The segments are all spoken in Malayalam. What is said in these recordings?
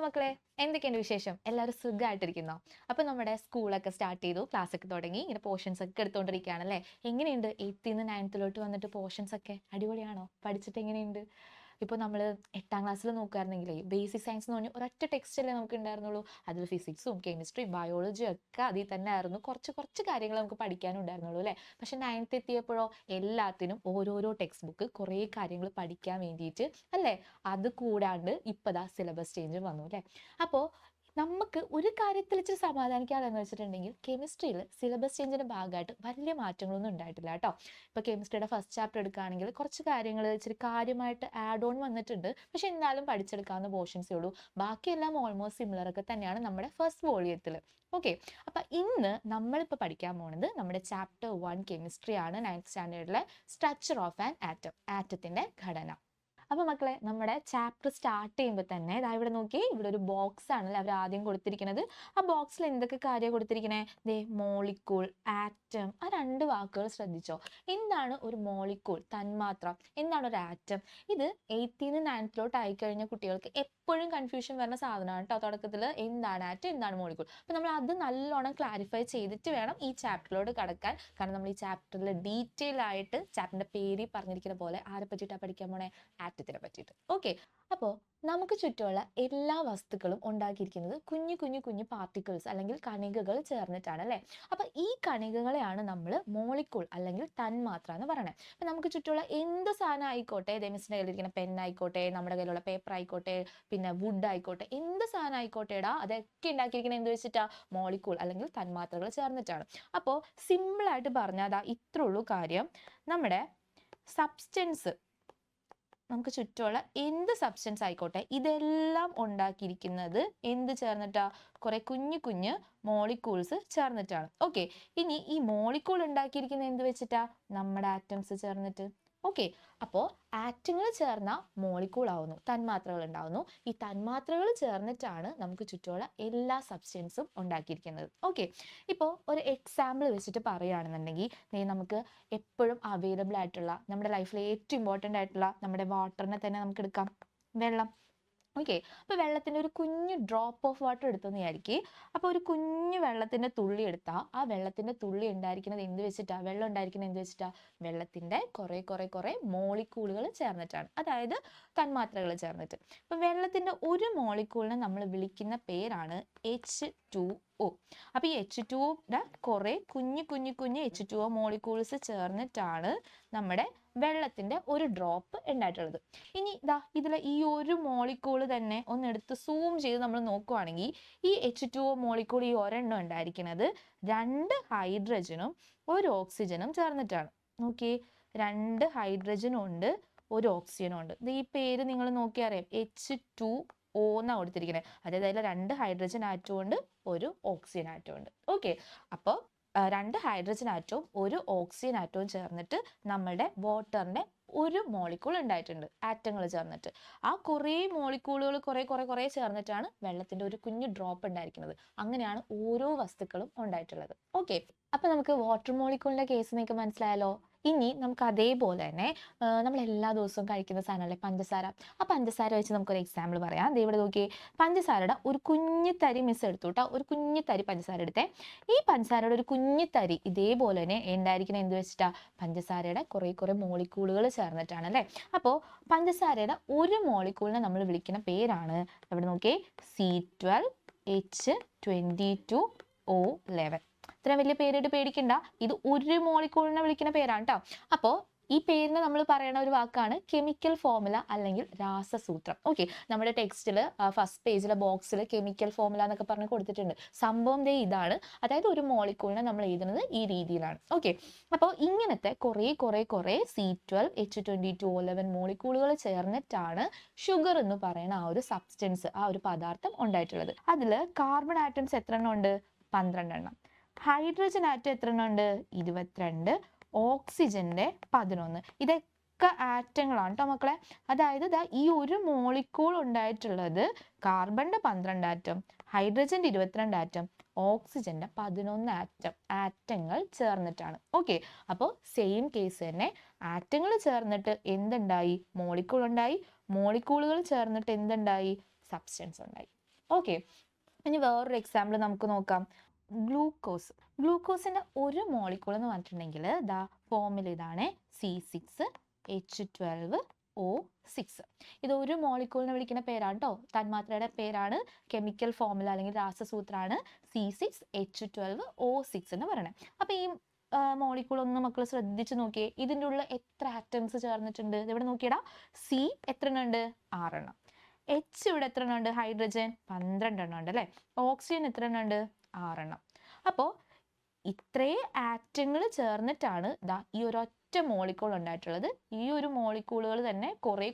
മക്കളെ, എന്തൊക്കെയുണ്ട് വിശേഷം? എല്ലാവരും സുഖമായിട്ടിരിക്കുന്നോ? അപ്പൊ നമ്മുടെ സ്കൂളൊക്കെ സ്റ്റാർട്ട് ചെയ്തു, ക്ലാസ് ഒക്കെ തുടങ്ങി, ഇങ്ങനെ പോർഷൻസ് ഒക്കെ എടുത്തുകൊണ്ടിരിക്കുകയാണല്ലേ? എങ്ങനെയുണ്ട് 8th നിന്ന് 9th വന്നിട്ട് പോർഷൻസ് ഒക്കെ അടിപൊളിയാണോ? പഠിച്ചിട്ട് എങ്ങനെയുണ്ട്? ഇപ്പോൾ നമ്മൾ 8ാം ക്ലാസ്സിൽ നോക്കുകയായിരുന്നെങ്കിലേ ബേസിക് സയൻസ് എന്ന് പറഞ്ഞാൽ ഒരൊറ്റ ടെക്സ്റ്റ് അല്ലേ നമുക്ക് ഉണ്ടായിരുന്നുള്ളൂ. അതിൽ ഫിസിക്സും കെമിസ്ട്രിയും ബയോളജിയും ഒക്കെ അതിൽ തന്നെ ആയിരുന്നു. കുറച്ച് കാര്യങ്ങൾ നമുക്ക് പഠിക്കാനും ഉണ്ടായിരുന്നുള്ളൂ അല്ലേ? പക്ഷെ 9th എത്തിയപ്പോഴോ എല്ലാത്തിനും ഓരോരോ ടെക്സ്റ്റ് ബുക്ക്, കുറേ കാര്യങ്ങൾ പഠിക്കാൻ വേണ്ടിയിട്ട് അല്ലേ? അത് കൂടാണ്ട് ഇപ്പതാ സിലബസ് ചേഞ്ച് വന്നു അല്ലേ? അപ്പോൾ നമുക്ക് ഒരു കാര്യത്തിൽ ഇച്ചിരി സമാധാനിക്കാതെന്ന് വെച്ചിട്ടുണ്ടെങ്കിൽ കെമിസ്ട്രിയിൽ സിലബസ് ചേഞ്ചിന്റെ ഭാഗമായിട്ട് വലിയ മാറ്റങ്ങളൊന്നും ഉണ്ടായിട്ടില്ല കേട്ടോ. ഇപ്പോൾ കെമിസ്ട്രിയുടെ ഫസ്റ്റ് ചാപ്റ്റർ എടുക്കുകയാണെങ്കിൽ കുറച്ച് കാര്യങ്ങൾ ഇച്ചിരി കാര്യമായിട്ട് ആഡ് ഓൺ വന്നിട്ടുണ്ട്. പക്ഷെ എന്നാലും പഠിച്ചെടുക്കാവുന്ന പോർഷൻസേ ഉള്ളൂ. ബാക്കിയെല്ലാം ഓൾമോസ്റ്റ് സിമിലർ ഒക്കെ തന്നെയാണ് നമ്മുടെ ഫസ്റ്റ് വോളിയത്തിൽ. ഓക്കെ, അപ്പം ഇന്ന് നമ്മളിപ്പോൾ പഠിക്കാൻ പോകുന്നത് നമ്മുടെ ചാപ്റ്റർ 1 കെമിസ്ട്രി ആണ്. 9th സ്റ്റാൻഡേർഡിലെ സ്ട്രക്ചർ ഓഫ് ആൻ ആറ്റം, ആറ്റത്തിന്റെ ഘടന. അപ്പൊ മക്കളെ, നമ്മുടെ ചാപ്റ്റർ സ്റ്റാർട്ട് ചെയ്യുമ്പോൾ തന്നെ ഇതാ ഇവിടെ നോക്കി, ഇവിടെ ഒരു ബോക്സ് ആണല്ലോ അവർ ആദ്യം കൊടുത്തിരിക്കുന്നത്. ആ ബോക്സിൽ എന്തൊക്കെ കാര്യം കൊടുത്തിരിക്കണേ? ദേ മോളിക്യൂൾ, ആറ്റം. ആ രണ്ട് വാക്കുകൾ ശ്രദ്ധിച്ചോ. എന്താണ് ഒരു മോളിക്യൂൾ, തന്മാത്ര? എന്താണ് ഒരു ആറ്റം? ഇത് 8th നിന്ന് 9th ആയിക്കഴിഞ്ഞ കുട്ടികൾക്ക് എപ്പോഴും കൺഫ്യൂഷൻ വരുന്ന സാധനമാണ് കേട്ടോ. തുടക്കത്തിൽ എന്താണ് ആറ്റം, എന്താണ് മോളിക്യൂൾ? അപ്പൊ നമ്മൾ അത് നല്ലോണം ക്ലാരിഫൈ ചെയ്തിട്ട് വേണം ഈ ചാപ്റ്ററിലോട്ട് കടക്കാൻ. കാരണം നമ്മൾ ഈ ചാപ്റ്ററിൽ ഡീറ്റെയിൽ ആയിട്ട് ചാപ്റ്ററിന്റെ പേര് പറഞ്ഞിരിക്കുന്ന പോലെ ആരെ പറ്റിയിട്ടാണ് പഠിക്കാൻ പോണേ? ആറ്റത്തിനെ പറ്റിയിട്ട്. ഓക്കെ, അപ്പോൾ നമുക്ക് ചുറ്റുമുള്ള എല്ലാ വസ്തുക്കളും ഉണ്ടാക്കിയിരിക്കുന്നത് കുഞ്ഞു പാർട്ടിക്കിൾസ് അല്ലെങ്കിൽ കണികകൾ ചേർന്നിട്ടാണ് അല്ലേ? അപ്പൊ ഈ കണികകളെയാണ് നമ്മൾ മോളിക്യൂൾ അല്ലെങ്കിൽ തന്മാത്ര എന്ന് പറയുന്നത്. അപ്പൊ നമുക്ക് ചുറ്റുമുള്ള എന്ത് സാധനം ആയിക്കോട്ടെ, മിസ്സിന്റെ കയ്യിലിരിക്കുന്ന പെൻ ആയിക്കോട്ടെ, നമ്മുടെ കയ്യിലുള്ള പേപ്പർ ആയിക്കോട്ടെ, പിന്നെ വുഡ് ആയിക്കോട്ടെ, എന്ത് സാധനം ആയിക്കോട്ടെടാ, അതൊക്കെ ഉണ്ടാക്കിയിരിക്കുന്നത് എന്ത് വെച്ചിട്ടാ? മോളിക്യൂൾ അല്ലെങ്കിൽ തന്മാത്രകൾ ചേർന്നിട്ടാണ്. അപ്പോൾ സിമ്പിൾ ആയിട്ട് പറഞ്ഞാൽ ഇത്രേ ഉള്ളൂ കാര്യം. നമ്മുടെ സബ്സ്റ്റൻസ്, നമുക്ക് ചുറ്റുമുള്ള എന്ത് സബ്സ്റ്റൻസ് ആയിക്കോട്ടെ, ഇതെല്ലാം ഉണ്ടാക്കിയിരിക്കുന്നത് എന്ത് ചേർന്നിട്ടാ? കുറെ കുഞ്ഞു മോളിക്യൂൾസ് ചേർന്നിട്ടാണ്. ഓക്കെ, ഇനി ഈ മോളിക്യൂൾ ഉണ്ടാക്കിയിരിക്കുന്നത് എന്ത് വെച്ചിട്ടാ? നമ്മുടെ ആറ്റംസ് ചേർന്നിട്ട്. ഓക്കെ, അപ്പോൾ ആറ്റങ്ങൾ ചേർന്ന മോളിക്യൂൾ ആവുന്നു, തന്മാത്രകൾ ഉണ്ടാവുന്നു. ഈ തന്മാത്രകൾ ചേർന്നിട്ടാണ് നമുക്ക് ചുറ്റുമുള്ള എല്ലാ സബ്സ്റ്റൻസും ഉണ്ടാക്കിയിരിക്കുന്നത്. ഓക്കെ, ഇപ്പോൾ ഒരു എക്സാമ്പിൾ വെച്ചിട്ട് പറയുകയാണെന്നുണ്ടെങ്കിൽ നമുക്ക് എപ്പോഴും അവൈലബിൾ ആയിട്ടുള്ള, നമ്മുടെ ലൈഫിൽ ഏറ്റവും ഇമ്പോർട്ടൻ്റ് ആയിട്ടുള്ള നമ്മുടെ വാട്ടറിനെ തന്നെ നമുക്ക് എടുക്കാം, വെള്ളം. ഓക്കെ, അപ്പോൾ വെള്ളത്തിൻ്റെ ഒരു കുഞ്ഞു ഡ്രോപ്പ് ഓഫ് വാട്ടർ എടുത്തെന്ന് വിചാരിക്കുക. അപ്പോൾ ഒരു കുഞ്ഞു വെള്ളത്തിൻ്റെ തുള്ളി എടുത്താൽ ആ വെള്ളത്തിൻ്റെ തുള്ളി ഉണ്ടായിരിക്കുന്നത് എന്ത് വെച്ചിട്ടാ? വെള്ളം ഉണ്ടായിരിക്കുന്നത് എന്ത് വെച്ചിട്ടാ? വെള്ളത്തിൻ്റെ കുറേ മോളിക്യൂളുകൾ ചേർന്നിട്ടാണ്, അതായത് തന്മാത്രകൾ ചേർന്നിട്ട്. അപ്പോൾ വെള്ളത്തിൻ്റെ ഒരു മോളിക്യൂളിനെ നമ്മൾ വിളിക്കുന്ന പേരാണ് H2O. അപ്പോൾ ഈ H2O കുറേ കുഞ്ഞു H2O മോളിക്യൂൾസ് ചേർന്നിട്ടാണ് നമ്മുടെ വെള്ളത്തിന്റെ ഒരു ഡ്രോപ്പ് ഉണ്ടായിട്ടുള്ളത്. ഇനി ഇതാ ഇതിലെ ഈ ഒരു മോളിക്യൂള് തന്നെ ഒന്ന് എടുത്ത് സൂം ചെയ്ത് നമ്മൾ നോക്കുവാണെങ്കിൽ ഈ H2O മോളിക്യൂൾ, ഈ ഒരെണ്ണം ഉണ്ടായിരിക്കുന്നത് 2 ഹൈഡ്രജനും 1 ഓക്സിജനും ചേർന്നിട്ടാണ്. നോക്കി, 2 ഹൈഡ്രജനും ഉണ്ട്, 1 ഓക്സിജനും ഉണ്ട്. ഈ പേര് നിങ്ങൾ നോക്കി അറിയാം, H2O എന്നാണ് കൊടുത്തിരിക്കുന്നത്. അതായത് അതിൽ 2 ഹൈഡ്രജൻ ആറ്റവും ഉണ്ട്, 1 ഓക്സിജൻ ആറ്റവും ഉണ്ട്. ഓക്കെ, അപ്പോൾ 2 ഹൈഡ്രജൻ ആറ്റവും 1 ഓക്സിജൻ ആറ്റവും ചേർന്നിട്ട് നമ്മുടെ വാട്ടറിന്റെ ഒരു മോളിക്യൂൾ ഉണ്ടായിട്ടുണ്ട്, ആറ്റങ്ങൾ ചേർന്നിട്ട്. ആ കുറേ മോളിക്യൂളുകൾ കുറേ ചേർന്നിട്ടാണ് വെള്ളത്തിന്റെ ഒരു കുഞ്ഞു ഡ്രോപ്പ് ഉണ്ടായിരിക്കുന്നത്. അങ്ങനെയാണ് ഓരോ വസ്തുക്കളും ഉണ്ടായിട്ടുള്ളത്. ഓക്കെ, അപ്പൊ നമുക്ക് വാട്ടർ മോളിക്യൂളിന്റെ കേസ് നിങ്ങൾക്ക് മനസ്സിലായല്ലോ. ഇനി നമുക്ക് അതേപോലെ തന്നെ നമ്മൾ എല്ലാ ദിവസവും കഴിക്കുന്ന സാധനമല്ലേ പഞ്ചസാര. ആ പഞ്ചസാര വെച്ച് നമുക്കൊരു എക്സാമ്പിൾ പറയാം. ദേ ഇവിടെ നോക്കി, പഞ്ചസാരയുടെ ഒരു കുഞ്ഞു തരി മിസ് എടുത്തു കേട്ടോ, ഒരു കുഞ്ഞു തരി പഞ്ചസാര എടുത്തേ. ഈ പഞ്ചസാരയുടെ ഒരു കുഞ്ഞു തരി ഇതേപോലെ തന്നെ ഉണ്ടായിരിക്കണം എന്ത് വെച്ചിട്ടാ? പഞ്ചസാരയുടെ കുറേ മോളിക്യൂളുകൾ ചേർന്നിട്ടാണ് അല്ലേ? അപ്പോൾ പഞ്ചസാരയുടെ ഒരു മോളിക്യൂളിനെ നമ്മൾ വിളിക്കുന്ന പേരാണ്, ഇവിടെ നോക്കിയേ, C12H22O11. ഇത്ര വലിയ പേരിട്ട് പേടിക്കണ്ട, ഇത് ഒരു മോളിക്യൂളിനെ വിളിക്കുന്ന പേരാണ് കേട്ടോ. അപ്പോൾ ഈ പേരിന് നമ്മൾ പറയുന്ന ഒരു വാക്കാണ് കെമിക്കൽ ഫോർമുല അല്ലെങ്കിൽ രാസസൂത്രം. ഓക്കെ, നമ്മുടെ ടെക്സ്റ്റിൽ ഫസ്റ്റ് പേജിലെ ബോക്സിൽ കെമിക്കൽ ഫോർമുല എന്നൊക്കെ പറഞ്ഞ് കൊടുത്തിട്ടുണ്ട്. സംഭവം ദേ ഇതാണ്, അതായത് ഒരു മോളിക്യൂളിനെ നമ്മൾ എഴുതുന്നത് ഈ രീതിയിലാണ്. ഓക്കെ, അപ്പോൾ ഇങ്ങനത്തെ കുറേ C12H22O11 മോളിക്യൂളുകൾ ചേർന്നിട്ടാണ് ഷുഗർ എന്ന് പറയുന്ന ആ ഒരു സബ്സ്റ്റൻസ്, ആ ഒരു പദാർത്ഥം ഉണ്ടായിട്ടുള്ളത്. അതിൽ കാർബൺ ആറ്റംസ് എത്ര എണ്ണം ഉണ്ട്? 12 എണ്ണം. ഹൈഡ്രജൻ ആറ്റം എത്ര എണ്ണം ഉണ്ട്? 22. ഓക്സിജന്റെ 11. ഇതൊക്കെ ആറ്റങ്ങളാണ് കേട്ടോ മക്കളെ. അതായത് ഈ ഒരു മോളിക്യൂൾ ഉണ്ടായിട്ടുള്ളത് കാർബണിന്റെ 12 ആറ്റം, ഹൈഡ്രജന്റെ 22 ആറ്റം, ഓക്സിജന്റെ 11 ആറ്റങ്ങൾ ചേർന്നിട്ടാണ്. ഓക്കെ, അപ്പോൾ സെയിം കേസ് തന്നെ, ആറ്റങ്ങൾ ചേർന്നിട്ട് എന്തുണ്ടായി? മോളിക്യൂൾ ഉണ്ടായി. മോളിക്യൂളുകൾ ചേർന്നിട്ട് എന്തുണ്ടായി? സബ്സ്റ്റൻസ് ഉണ്ടായി. ഓക്കെ, ഇനി വേറൊരു എക്സാമ്പിൾ നമുക്ക് നോക്കാം. ഗ്ലൂക്കോസ്. ഗ്ലൂക്കോസിന്റെ ഒരു മോളിക്കൂൾ എന്ന് പറഞ്ഞിട്ടുണ്ടെങ്കിൽ ദാ ഫോമിൽ ഇതാണ് C6H12O6. ഇത് ഒരു മോളിക്കൂളിനെ വിളിക്കുന്ന പേരാണ് കേട്ടോ, തന്മാത്രയുടെ പേരാണ്, കെമിക്കൽ ഫോമുല അല്ലെങ്കിൽ രാസസൂത്രമാണ് C6H12O6 എന്ന് പറയുന്നത്. അപ്പൊ ഈ മോളിക്കൂൾ ഒന്ന് മക്കൾ ശ്രദ്ധിച്ച് നോക്കിയേ, ഇതിൻ്റെ ഉള്ളിൽ എത്ര ആറ്റംസ് ചേർന്നിട്ടുണ്ട്? ഇവിടെ നോക്കിയടാ, സി എത്ര എണ്ണം ഉണ്ട്? 6 എണ്ണം. എച്ച് ഇവിടെ എത്ര എണ്ണം ഉണ്ട്? ഹൈഡ്രജൻ 12 എണ്ണം ഉണ്ട് അല്ലേ? ഓക്സിജൻ എത്ര എണ്ണം ഉണ്ട്? 6 എണ്ണം. അപ്പോൾ ഇത്രയും ആറ്റങ്ങൾ ചേർന്നിട്ടാണ് ദാ ഈ ഒരൊറ്റ മോളിക്കൂൾ ഉണ്ടായിട്ടുള്ളത്. ഈ ഒരു മോളിക്കൂളുകൾ തന്നെ കുറേ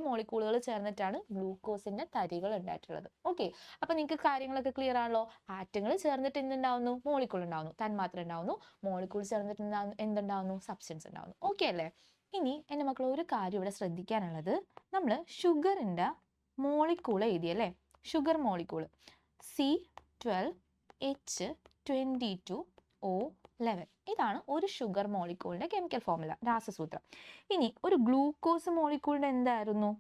മോളിക്കൂളുകൾ ചേർന്നിട്ടാണ് ഗ്ലൂക്കോസിന്റെ തരികൾ ഉണ്ടായിട്ടുള്ളത്. ഓക്കെ, അപ്പൊ നിങ്ങൾക്ക് കാര്യങ്ങളൊക്കെ ക്ലിയർ ആണല്ലോ. ആറ്റങ്ങൾ ചേർന്നിട്ട് എന്തുണ്ടാവുന്നു? മോളിക്കൂൾ ഉണ്ടാവുന്നു, തന്മാത്ര ഉണ്ടാവുന്നു. മോളിക്കൂൾ ചേർന്നിട്ട് എന്തുണ്ടാവുന്നു? സബ്സ്റ്റൻസ് ഉണ്ടാവുന്നു. ഓക്കെ അല്ലേ? ഇനി എൻ്റെ മക്കൾ ഒരു കാര്യം ഇവിടെ ശ്രദ്ധിക്കാനുള്ളത്, നമ്മൾ ഷുഗറിന്റെ മോളിക്കൂൾ എഴുതിയല്ലേ, ഷുഗർ മോളിക്കൂൾ C12H22O11. ഇതാണ് ഒരു ഷുഗർ മോളിക്കൂളിന്റെ കെമിക്കൽ ഫോർമുല, രാസസൂത്രം. ഇനി ഒരു ഗ്ലൂക്കോസ് മോളിക്കൂളിന്റെ എന്തായിരുന്നു?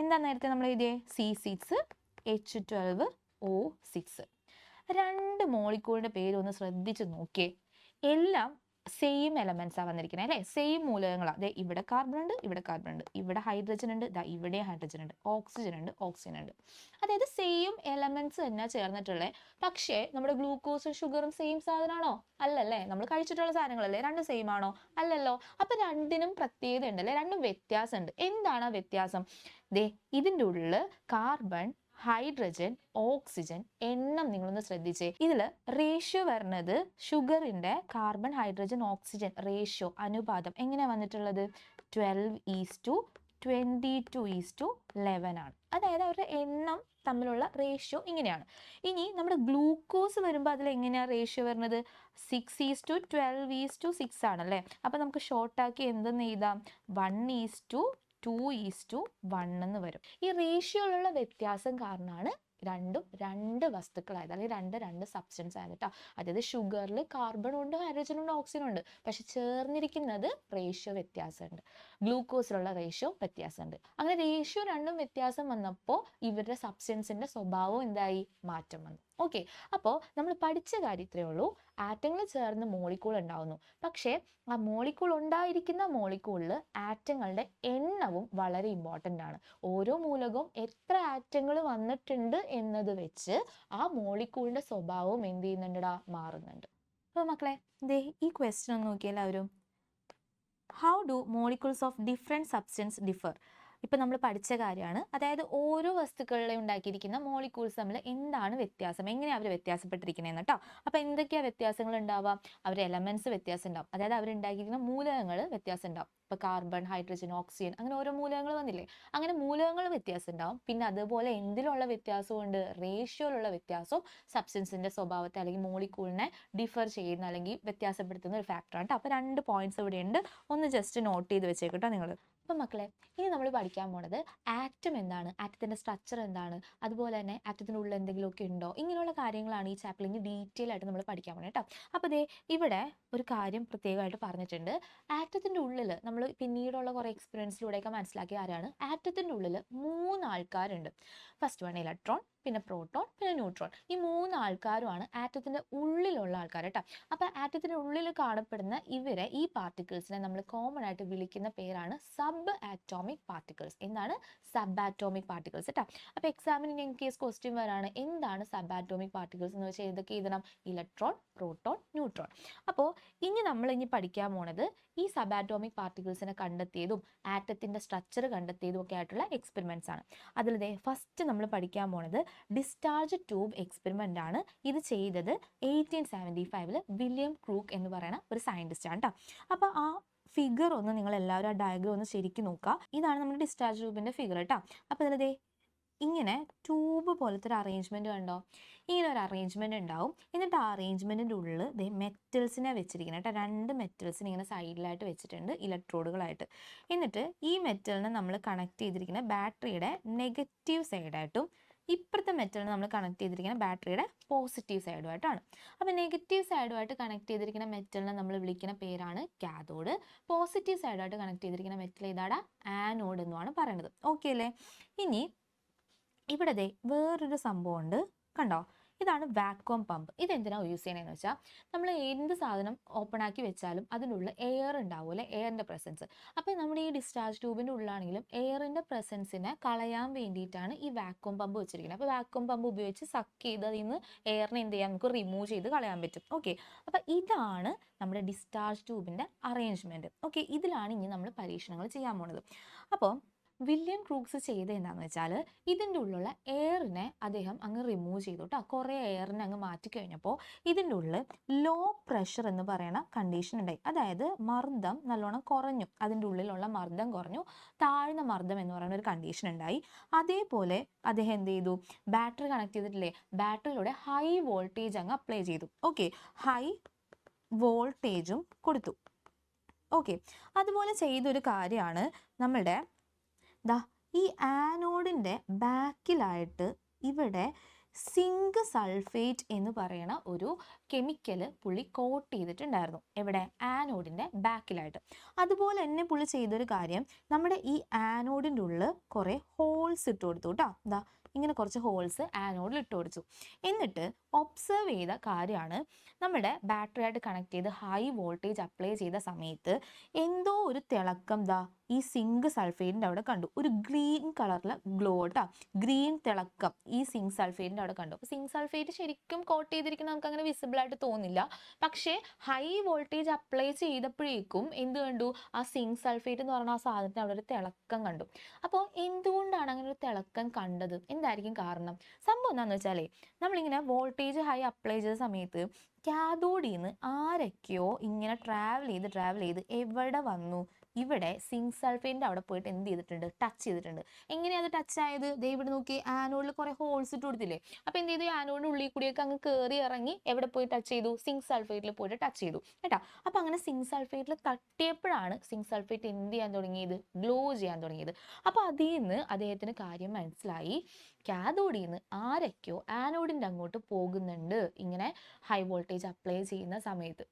എന്താ നേരത്തെ നമ്മൾ എഴുതിയേ? C6H12O6. രണ്ട് മോളിക്കൂളിന്റെ പേര് ഒന്ന് ശ്രദ്ധിച്ച് നോക്കിയേ. എല്ലാം സെയിം എലമെന്റ്സ് ആ വന്നിരിക്കുന്നത് അല്ലേ, സെയിം മൂലകങ്ങളാണ്. അതെ, ഇവിടെ കാർബൺ ഉണ്ട്, ഇവിടെ കാർബൺ ഉണ്ട്, ഇവിടെ ഹൈഡ്രജൻ ഉണ്ട്, ഇവിടെ ഹൈഡ്രജൻ ഉണ്ട്, ഓക്സിജൻ ഉണ്ട്, ഓക്സിജൻ ഉണ്ട്. അതായത് സെയിം എലമെന്റ്സ് തന്നെ ചേർന്നിട്ടുള്ളത്. പക്ഷേ നമ്മുടെ ഗ്ലൂക്കോസും ഷുഗറും സെയിം സാധനമാണോ? അല്ലല്ലേ. നമ്മൾ കഴിച്ചിട്ടുള്ള സാധനങ്ങളല്ലേ, രണ്ടും സെയിം ആണോ? അല്ലല്ലോ. അപ്പൊ രണ്ടിനും പ്രത്യേകത ഉണ്ടല്ലേ, രണ്ടും വ്യത്യാസമുണ്ട്. എന്താണ് ആ വ്യത്യാസം? ദേ ഇതിൻ്റെ ഉള്ളിൽ കാർബൺ, ഹൈഡ്രജൻ, ഓക്സിജൻ എണ്ണം നിങ്ങളൊന്ന് ശ്രദ്ധിച്ചേ. ഇതില് റേഷ്യോ വരുന്നത് ഷുഗറിന്റെ കാർബൺ, ഹൈഡ്രജൻ, ഓക്സിജൻ റേഷ്യോ, അനുപാതം എങ്ങനെയാ വന്നിട്ടുള്ളത്? 12:22:11 ആണ്. അതായത് അവരുടെ എണ്ണം തമ്മിലുള്ള റേഷ്യോ ഇങ്ങനെയാണ്. ഇനി നമ്മുടെ ഗ്ലൂക്കോസ് വരുമ്പോൾ അതിൽ എങ്ങനെയാണ് റേഷ്യോ വരുന്നത്? 6:12:6 ആണല്ലേ. അപ്പൊ നമുക്ക് ഷോർട്ടാക്കി എന്തെന്ന് എഴുതാം? 1:2:1 എന്ന് വരും. ഈ റേഷ്യോയിലുള്ള വ്യത്യാസം കാരണമാണ് രണ്ടും രണ്ട് വസ്തുക്കളായത്, അല്ലെങ്കിൽ രണ്ട് സബ്സ്റ്റൻസ് ആയത് കേട്ടോ. അതായത് ഷുഗറിൽ കാർബൺ ഉണ്ട്, ഹൈഡ്രജൻ ഉണ്ട്, ഓക്സിജൻ ഉണ്ട്, പക്ഷെ ചേർന്നിരിക്കുന്നത് റേഷ്യോ വ്യത്യാസമുണ്ട്. ഗ്ലൂക്കോസിലുള്ള റേഷ്യോ വ്യത്യാസമുണ്ട്. അങ്ങനെ റേഷ്യോ രണ്ടും വ്യത്യാസം വന്നപ്പോൾ ഇവരുടെ സബ്സ്റ്റൻസിന്റെ സ്വഭാവം എന്തായി? മാറ്റം വന്നു. ഓക്കെ, അപ്പോൾ നമ്മൾ പഠിച്ച കാര്യം ഇത്രയേ ഉള്ളൂ. ആറ്റങ്ങൾ ചേർന്ന് മോളിക്കൂൾ ഉണ്ടാവുന്നു. പക്ഷേ ആ മോളിക്കൂൾ ഉണ്ടായിരിക്കുന്ന മോളിക്കൂളിൽ ആറ്റങ്ങളുടെ എണ്ണവും വളരെ ഇമ്പോർട്ടൻ്റ് ആണ്. ഓരോ മൂലകവും എത്ര ആറ്റങ്ങൾ വന്നിട്ടുണ്ട് എന്നത് വെച്ച് ആ മോളിക്കൂളിന്റെ സ്വഭാവവും എന്ത് ചെയ്യുന്നുണ്ടാ? മാറുന്നുണ്ട്. അപ്പോൾ മക്കളെ ദേ ഈ ക്വസ്റ്റ്യൻ ഒന്ന് നോക്കിയാൽ എല്ലാവരും. How do molecules of different substance differ? ഇപ്പം നമ്മൾ പഠിച്ച കാര്യമാണ്. അതായത് ഓരോ വസ്തുക്കളിലെ ഉണ്ടാക്കിയിരിക്കുന്ന മോളിക്യൂൾസ് തമ്മിൽ എന്താണ് വ്യത്യാസം, എങ്ങനെയാണ് അവർ വ്യത്യാസപ്പെട്ടിരിക്കുന്നതെന്ന് കേട്ടോ. അപ്പോൾ എന്തൊക്കെയാണ് വ്യത്യാസങ്ങൾ ഉണ്ടാവുക? അവരുടെ എലമെന്റ്സ് വ്യത്യാസം ഉണ്ടാവും, അതായത് അവരുണ്ടാക്കിയിരിക്കുന്ന മൂലകങ്ങൾ വ്യത്യാസം ഉണ്ടാവും. ഇപ്പോൾ കാർബൺ, ഹൈഡ്രജൻ, ഓക്സിജൻ അങ്ങനെ ഓരോ മൂലകങ്ങൾ വന്നില്ലേ, അങ്ങനെ മൂലകങ്ങൾ വ്യത്യാസം ഉണ്ടാവും. പിന്നെ അതുപോലെ എന്തിലുള്ള വ്യത്യാസവും ഉണ്ട്? റേഷ്യോയിലുള്ള വ്യത്യാസവും സബ്സ്റ്റൻസിന്റെ സ്വഭാവത്തെ അല്ലെങ്കിൽ മോളിക്യൂളിനെ ഡിഫർ ചെയ്യുന്ന അല്ലെങ്കിൽ വ്യത്യാസപ്പെടുത്തുന്ന ഒരു ഫാക്ടറാണ് കേട്ടോ. അപ്പോൾ 2 പോയിന്റ്സ് ഇവിടെ ഉണ്ട്, ഒന്ന് ജസ്റ്റ് നോട്ട് ചെയ്ത് വെച്ചേക്കട്ടോ നിങ്ങൾ. അപ്പം മക്കളെ ഇനി നമ്മൾ പഠിക്കാൻ പോണത് ആറ്റം എന്താണ്, ആറ്റത്തിൻ്റെ സ്ട്രക്ചർ എന്താണ്, അതുപോലെ തന്നെ ആറ്റത്തിൻ്റെ ഉള്ളിൽ എന്തെങ്കിലുമൊക്കെ ഉണ്ടോ, ഇങ്ങനെയുള്ള കാര്യങ്ങളാണ് ഈ ചാപ്റ്ററിൽ ഡീറ്റെയിൽ ആയിട്ട് നമ്മൾ പഠിക്കാൻ പോണത് കേട്ടോ. അപ്പോൾ ദേ ഇവിടെ ഒരു കാര്യം പ്രത്യേകമായിട്ട് പറഞ്ഞിട്ടുണ്ട്. ആറ്റത്തിൻ്റെ ഉള്ളിൽ നമ്മൾ പിന്നീടുള്ള കുറേ എക്സ്പീരിയൻസിലൂടെയൊക്കെ മനസ്സിലാക്കിയ കാര്യമാണ്, ആറ്റത്തിൻ്റെ ഉള്ളിൽ 3 ആൾക്കാരുണ്ട്. ഫസ്റ്റ് വൺ ഇലക്ട്രോൺ, പിന്നെ പ്രോട്ടോൺ, പിന്നെ ന്യൂട്രോൺ. ഈ 3 ആൾക്കാരുമാണ് ആറ്റത്തിൻ്റെ ഉള്ളിലുള്ള ആൾക്കാർ കേട്ടോ. അപ്പോൾ ആറ്റത്തിൻ്റെ ഉള്ളിൽ കാണപ്പെടുന്ന ഈ പാർട്ടിക്കിൾസിനെ നമ്മൾ കോമൺ ആയിട്ട് വിളിക്കുന്ന പേരാണ് സബ് ആറ്റോമിക് പാർട്ടിക്കിൾസ്. എന്താണ്? സബ് ആറ്റോമിക് പാർട്ടിക്കിൾസ് കേട്ടോ. അപ്പോൾ എക്സാമിന് ഇൻ കേസ് ക്വസ്റ്റ്യൻ വരാണ് എന്താണ് സബ് ആറ്റോമിക് പാർട്ടിക്കിൾസ് എന്ന് വെച്ചാൽ ഏതൊക്കെ എഴുതണം? Electron, proton, neutron. അപ്പോൾ നമ്മൾ പഠിക്കാൻ പോണത് ഈ സബ് ആറ്റോമിക് പാർട്ടിക്കിൾസിനെ കണ്ടെത്തിയതും ആറ്റത്തിൻ്റെ സ്ട്രക്ചർ കണ്ടെത്തിയതും ഒക്കെ ആയിട്ടുള്ള എക്സ്പെരിമെന്റ്സ് ആണ്. അതിൽ ഫസ്റ്റ് നമ്മൾ പഠിക്കാൻ പോണത് ഡിസ്ചാർജ് ട്യൂബ് എക്സ്പെരിമെന്റ് ആണ്. ഇത് ചെയ്തത് 1875 വില്യം ക്രൂക്ക് എന്ന് പറയുന്ന ഒരു സയന്റിസ്റ്റ് ആണ് കേട്ടോ. അപ്പോൾ ആ ഫിഗർ ഒന്ന് നിങ്ങൾ എല്ലാവരും ആ ഡയഗ്രം ഒന്ന് ശരിക്കും നോക്കുക. ഇതാണ് നമ്മുടെ ഡിസ്ചാർജ് ട്യൂബിന്റെ ഫിഗർ കേട്ടോ. അപ്പോൾ ഇതിൽ ഇങ്ങനെ ട്യൂബ് പോലത്തെ ഒരു അറേഞ്ച്മെന്റ് കണ്ടോ? ഇങ്ങനെ ഒരു അറേഞ്ച്മെന്റ് ഉണ്ടാവും. എന്നിട്ട് ആ അറേഞ്ച്മെന്റിന്റെ ഉള്ളിൽ മെറ്റൽസിനെ വെച്ചിരിക്കുന്നത് കേട്ടോ. 2 മെറ്റൽസിനെ ഇങ്ങനെ സൈഡിലായിട്ട് വെച്ചിട്ടുണ്ട് ഇലക്ട്രോഡുകളായിട്ട്. എന്നിട്ട് ഈ മെറ്റലിനെ നമ്മൾ കണക്ട് ചെയ്തിരിക്കുന്ന ബാറ്ററിയുടെ നെഗറ്റീവ് സൈഡായിട്ടും ഇപ്പുറത്തെ മെറ്റലിനെ നമ്മൾ കണക്ട് ചെയ്തിരിക്കുന്ന ബാറ്ററിയുടെ പോസിറ്റീവ് സൈഡുമായിട്ടാണ്. അപ്പോൾ നെഗറ്റീവ് സൈഡുമായിട്ട് കണക്ട് ചെയ്തിരിക്കുന്ന മെറ്റലിനെ നമ്മൾ വിളിക്കുന്ന പേരാണ് കാഥോഡ്. പോസിറ്റീവ് സൈഡുമായിട്ട് കണക്ട് ചെയ്തിരിക്കുന്ന മെറ്റൽ ഏതാണ്? ആനോഡ് എന്നുമാണ് പറയുന്നത്. ഓക്കെ അല്ലേ? ഇനി ഇവിടെ ദേ വേറൊരു സംഭവം ഉണ്ട്, കണ്ടോ? ഇതാണ് വാക്വം പമ്പ്. ഇതെന്തിനാ യൂസ് ചെയ്യണമെന്ന് വെച്ചാൽ നമ്മൾ എന്ത് സാധനം ഓപ്പൺ ആക്കി വെച്ചാലും അതിനുള്ള എയർ ഉണ്ടാവുമല്ലേ, എയറിൻ്റെ പ്രസൻസ്. അപ്പോൾ നമ്മുടെ ഈ ഡിസ്ചാർജ് ട്യൂബിൻ്റെ ഉള്ളിലാണെങ്കിലും എയറിൻ്റെ പ്രസൻസിനെ കളയാൻ വേണ്ടിയിട്ടാണ് ഈ വാക്വം പമ്പ് വെച്ചിരിക്കുന്നത്. അപ്പോൾ വാക്വം പമ്പ് ഉപയോഗിച്ച് സക്ക് ചെയ്ത് അതിൽ നിന്ന് എയറിനെ എന്ത് ചെയ്യാം, നമുക്ക് റിമൂവ് ചെയ്ത് കളയാൻ പറ്റും. ഓക്കെ, അപ്പോൾ ഇതാണ് നമ്മുടെ ഡിസ്ചാർജ് ട്യൂബിൻ്റെ അറേഞ്ച്മെൻറ്റ്. ഓക്കെ, ഇതിലാണ് ഇനി നമ്മൾ പരീക്ഷണങ്ങൾ ചെയ്യാൻ പോണത്. അപ്പോൾ വില്യം ക്രൂക്സ് ചെയ്ത് എന്താണെന്ന് വെച്ചാൽ ഇതിൻ്റെ ഉള്ളിലുള്ള എയറിനെ അദ്ദേഹം അങ്ങ് റിമൂവ് ചെയ്തു കേട്ടോ. കുറേ എയറിനെ അങ്ങ് മാറ്റി കഴിഞ്ഞപ്പോൾ ഇതിൻ്റെ ഉള്ളിൽ ലോ പ്രഷർ എന്ന് പറയുന്ന കണ്ടീഷൻ ഉണ്ടായി. അതായത് മർദ്ദം നല്ലോണം കുറഞ്ഞു, അതിൻ്റെ ഉള്ളിലുള്ള മർദ്ദം കുറഞ്ഞു, താഴ്ന്ന മർദ്ദം എന്ന് പറയുന്ന ഒരു കണ്ടീഷൻ ഉണ്ടായി. അതേപോലെ അദ്ദേഹം എന്ത് ചെയ്തു, ബാറ്ററി കണക്ട് ചെയ്തിട്ടില്ലേ, ബാറ്ററിയിലൂടെ ഹൈ വോൾട്ടേജ് അങ്ങ് അപ്ലൈ ചെയ്തു. ഓക്കെ, ഹൈ വോൾട്ടേജും കൊടുത്തു. ഓക്കെ, അതുപോലെ ചെയ്തൊരു കാര്യമാണ് നമ്മളുടെ ഈ ആനോഡിൻ്റെ ബാക്കിലായിട്ട് ഇവിടെ സിങ്ക് സൾഫേറ്റ് എന്ന് പറയുന്ന ഒരു കെമിക്കൽ പുള്ളി കോട്ട് ചെയ്തിട്ടുണ്ടായിരുന്നു. എവിടെ? ആനോഡിൻ്റെ ബാക്കിലായിട്ട്. അതുപോലെ തന്നെ പുള്ളി ചെയ്തൊരു കാര്യം, നമ്മുടെ ഈ ആനോഡിൻ്റെ ഉള്ളിൽ കുറേ ഹോൾസ് ഇട്ട് കൊടുത്തു കേട്ടോ. ഇങ്ങനെ കുറച്ച് ഹോൾസ് ആനോഡിൽ ഇട്ട് കൊടുത്തു. എന്നിട്ട് ഒബ്സർവ് ചെയ്ത കാര്യമാണ്, നമ്മുടെ ബാറ്ററി ആയിട്ട് കണക്ട് ചെയ്ത് ഹൈ വോൾട്ടേജ് അപ്ലൈ ചെയ്ത സമയത്ത് എന്തോ ഒരു തിളക്കം ഈ സിങ്ക് സൾഫേറ്റിൻ്റെ അവിടെ കണ്ടു. ഒരു ഗ്രീൻ കളറിലെ ഗ്ലോ കേട്ടോ, ഗ്രീൻ തിളക്കം ഈ സിങ്ക് സൾഫേറ്റിൻ്റെ അവിടെ കണ്ടു. അപ്പോൾ സിങ്ക് സൾഫേറ്റ് ശരിക്കും കോട്ട് ചെയ്തിരിക്കുന്ന നമുക്ക് അങ്ങനെ വിസിബിൾ ആയിട്ട് തോന്നില്ല. പക്ഷേ ഹൈ വോൾട്ടേജ് അപ്ലൈ ചെയ്തപ്പോഴേക്കും എന്ത് കണ്ടു, ആ സിങ്ക് സൾഫേറ്റ് എന്ന് പറഞ്ഞ ആ സാധനത്തിന് അവിടെ ഒരു തിളക്കം കണ്ടു. അപ്പോൾ എന്തുകൊണ്ടാണ് അങ്ങനെ ഒരു തിളക്കം കണ്ടത്? എന്തായിരിക്കും കാരണം? സംഭവം എന്താണെന്ന് വെച്ചാലേ, നമ്മളിങ്ങനെ വോൾട്ടേജ് ഹൈ അപ്ലൈ ചെയ്ത സമയത്ത് കാഥോഡിൽ നിന്ന് ആരൊക്കെയോ ഇങ്ങനെ ട്രാവൽ ചെയ്ത് എവിടെ വന്നു, ഇവിടെ സിങ്ക് സൾഫേറ്റിൻ്റെ അവിടെ പോയിട്ട് എന്ത് ചെയ്തിട്ടുണ്ട്, ടച്ച് ചെയ്തിട്ടുണ്ട്. എങ്ങനെയാണ് അത് ടച്ച് ആയത്? ദേ ഇവിടെ നോക്കി, ആനോഡിൽ കുറേ ഹോൾസ് ഇട്ട് കൊടുത്തില്ലേ. അപ്പോൾ എന്ത് ചെയ്തു, ആനോഡിൻ്റെ ഉള്ളിൽ കൂടിയൊക്കെ അങ്ങ് കയറി ഇറങ്ങി എവിടെ പോയി ടച്ച് ചെയ്തു, സിങ്ക് സൾഫേറ്റിൽ പോയിട്ട് ടച്ച് ചെയ്തു കേട്ടോ. അപ്പോൾ അങ്ങനെ സിങ്ക് സൾഫേറ്റിൽ തട്ടിയപ്പോഴാണ് സിങ്ക് സൾഫേറ്റ് എന്ത് ചെയ്യാൻ തുടങ്ങിയത്, ഗ്ലോ ചെയ്യാൻ തുടങ്ങിയത്. അപ്പോൾ അതിൽ നിന്ന് അദ്ദേഹത്തിന് കാര്യം മനസ്സിലായി, കാഥോഡിൽ നിന്ന് ആരൊക്കെയോ ആനോഡിൻ്റെ അങ്ങോട്ട് പോകുന്നുണ്ട് ഇങ്ങനെ ഹൈ വോൾട്ടേജ് അപ്ലൈ ചെയ്യുന്ന സമയത്ത്.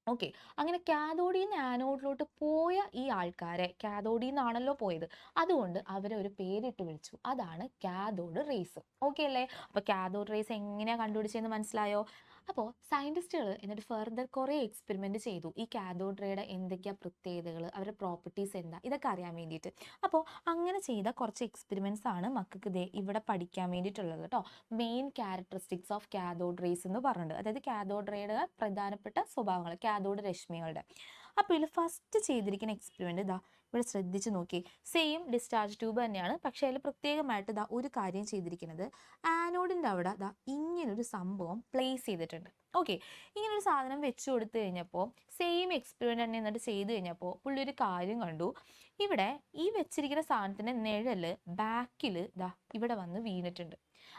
ഓക്കെ, അങ്ങനെ കാഥോഡിൽ നിന്ന് ആനോഡിലോട്ട് പോയ ഈ ആൾക്കാരെ, കാഥോഡിൽ നിന്നാണല്ലോ പോയത്, അതുകൊണ്ട് അവരെ ഒരു പേരിട്ട് വിളിച്ചു, അതാണ് കാഥോഡ് റേസ്. ഓക്കെ അല്ലേ? അപ്പോൾ കാഥോഡ് റേസ് എങ്ങനെയാണ് കണ്ടുപിടിച്ചതെന്ന് മനസ്സിലായോ? അപ്പോൾ സയൻറ്റിസ്റ്റുകൾ എന്നിട്ട് ഫർദർ കുറേ എക്സ്പെരിമെൻറ്റ് ചെയ്തു ഈ കാഥോഡ് റേയുടെ എന്തൊക്കെയാണ് പ്രത്യേകതകൾ, അവരുടെ പ്രോപ്പർട്ടീസ് എന്താ, ഇതൊക്കെ അറിയാൻ വേണ്ടിയിട്ട്. അപ്പോൾ അങ്ങനെ ചെയ്ത കുറച്ച് എക്സ്പെരിമെൻറ്റ്സ് ആണ് മക്കൾക്ക് ഇവിടെ പഠിക്കാൻ വേണ്ടിയിട്ടുള്ളത് കേട്ടോ. Main characteristics of cathode rays എന്ന് പറഞ്ഞിട്ടുണ്ട്. അതായത് കാഥോഡ് റേയുടെ പ്രധാനപ്പെട്ട സ്വഭാവങ്ങൾ, കാഥോഡ് രശ്മികളുടെ. അപ്പോൾ ഇതിൽ ഫസ്റ്റ് ചെയ്തിരിക്കുന്ന എക്സ്പെരിമെൻറ്റ് ഇവിടെ ശ്രദ്ധിച്ച് നോക്കി, സെയിം ഡിസ്ചാർജ് ട്യൂബ് തന്നെയാണ്, പക്ഷേ അതിൽ പ്രത്യേകമായിട്ട് ഒരു കാര്യം ചെയ്തിരിക്കുന്നത്, ആനോഡിൻ്റെ അവിടെ ഇങ്ങനൊരു സംഭവം പ്ലേസ് ചെയ്തിട്ടുണ്ട്. ഓക്കെ, ഇങ്ങനൊരു സാധനം വെച്ച് കൊടുത്തു കഴിഞ്ഞപ്പോൾ സെയിം എക്സ്പെരിമെൻ്റ് തന്നെ എന്നിട്ട് ചെയ്ത് കഴിഞ്ഞപ്പോൾ പുള്ളി ഒരു കാര്യം കണ്ടു, ഇവിടെ ഈ വെച്ചിരിക്കുന്ന സാധനത്തിൻ്റെ നിഴൽ ബാക്കിൽ ഇവിടെ വന്ന് വീണിട്ടുണ്ട്.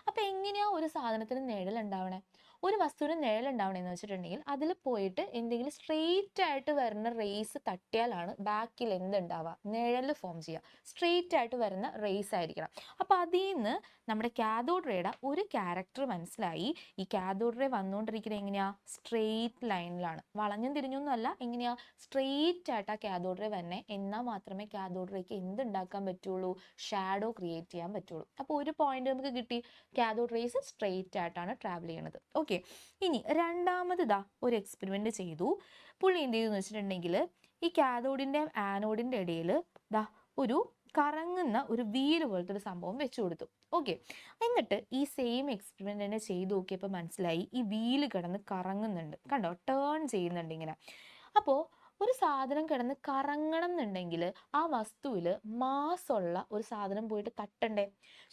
അപ്പോൾ എങ്ങനെയാണ് ഒരു സാധനത്തിന് നിഴലുണ്ടാവണേ? ഒരു വസ്തുവിന് നിഴലുണ്ടാവണമെന്ന് വെച്ചിട്ടുണ്ടെങ്കിൽ അതിൽ പോയിട്ട് എന്തെങ്കിലും സ്ട്രെയിറ്റ് ആയിട്ട് വരുന്ന റേസ് തട്ടിയാലാണ് ബാക്കിൽ എന്തുണ്ടാവുക, നിഴൽ ഫോം ചെയ്യുക. സ്ട്രെയിറ്റ് ആയിട്ട് വരുന്ന റേസ് ആയിരിക്കണം. അപ്പോൾ അതിൽ നിന്ന് നമ്മുടെ കാഥോഡ് റേയുടെ ഒരു ക്യാരക്ടർ മനസ്സിലായി. ഈ കാഥോഡ് റേ വന്നുകൊണ്ടിരിക്കുന്നത് എങ്ങനെയാ, സ്ട്രെയിറ്റ് ലൈനിലാണ്, വളഞ്ഞും തിരിഞ്ഞൊന്നുമല്ല. എങ്ങനെയാ, സ്ട്രെയിറ്റ് ആയിട്ട് ആ കാഥോഡ് റേ വന്നെ, എന്നാൽ മാത്രമേ കാഥോഡ് റേക്ക് എന്തുണ്ടാക്കാൻ പറ്റുള്ളൂ, ഷാഡോ ക്രിയേറ്റ് ചെയ്യാൻ പറ്റുള്ളൂ. അപ്പോൾ ഒരു പോയിന്റ് നമുക്ക് കിട്ടി, കാഥോഡ് റേസ് സ്ട്രെയിറ്റ് ആയിട്ടാണ് ട്രാവൽ ചെയ്യണത്. ഓക്കെ, ഇനി രണ്ടാമത് ഒരു എക്സ്പെരിമെൻറ്റ് ചെയ്തു. പുള്ളി എന്ത് ചെയ്തു എന്ന് വെച്ചിട്ടുണ്ടെങ്കിൽ, ഈ കാഥോഡിൻ്റെ ആനോഡിൻ്റെ ഇടയിൽ ഒരു കറങ്ങുന്ന ഒരു വീല് പോലത്തെ ഒരു സംഭവം വെച്ചു കൊടുത്തു. ഓക്കെ, എന്നിട്ട് ഈ സെയിം എക്സ്പെരിമെൻ്റ് തന്നെ ചെയ്തു നോക്കിയപ്പോൾ മനസ്സിലായി, ഈ വീല് കിടന്ന് കറങ്ങുന്നുണ്ട്, കണ്ടോ, ടേൺ ചെയ്യുന്നുണ്ട് ഇങ്ങനെ. അപ്പോൾ ഒരു സാധനം കിടന്ന് കറങ്ങണം എന്നുണ്ടെങ്കിൽ ആ വസ്തുവിൽ മാസ്സുള്ള ഒരു സാധനം പോയിട്ട് തട്ടണ്ടേ?